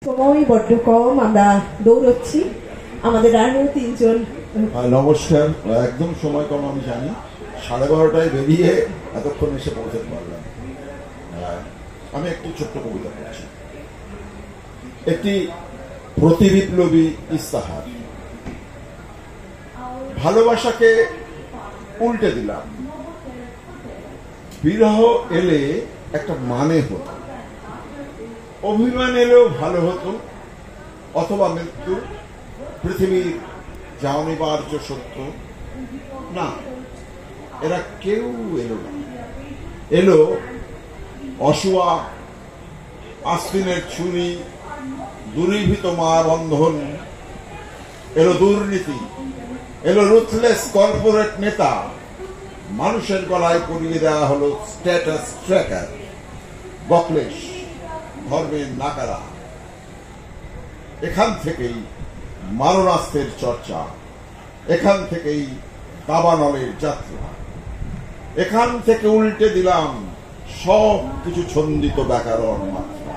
সময় বড্ড কম, আমরা দৌড়চ্ছি। আমাদের আরো তিনজন। নমস্কার। একদম সময় কম আমি জানি, 12:30টায় বেরিয়ে এতক্ষণ এসে পৌঁছাতে পারলাম। আমি একটি ছোট্ট কবিতা পড়ছি। একটি প্রতিবিপ্লবী ইস্তাহার। ভালোবাসাকে উল্টে দিলাম, বিরহ এলে একটা মানে হতো, অভিমান এলেও ভালো হতো, অথবা মৃত্যু, পৃথিবীর যা অনিবার্য সত্য। না, এরা কেউ এলো না। এলো অসুয়া, আস্তিনের ছুরি, দূরীভূত মার বন্ধন, এলো দুর্নীতি, এলো রুথলেস কর্পোরেট নেতা। মানুষের গলায় পরিয়ে দেওয়া হলো স্ট্যাটাস ট্র্যাকার, বকলেশ, ধর্মের নাকারা। এখান থেকেই মারণাস্ত্রের চর্চা, এখান থেকেই দাবানলের যাত্রা। এখান থেকে উল্টে দিলাম সব কিছু ছন্দিত ব্যাকরণ মাত্রা।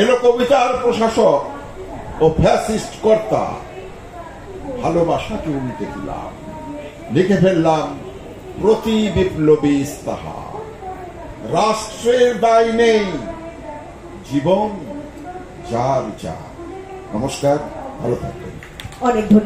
এলো কবিতার প্রশাসক ও ফ্যাসিস্ট কর্তা। ভালোবাসাকে উল্টে দিলাম, লিখে ফেললাম প্রতি বিপ্লবী ইস্তাহার। রাষ্ট্রের দায় নেই, জীবন যার যা। নমস্কার, ভালো থাকবেন। অনেক ধন্যবাদ।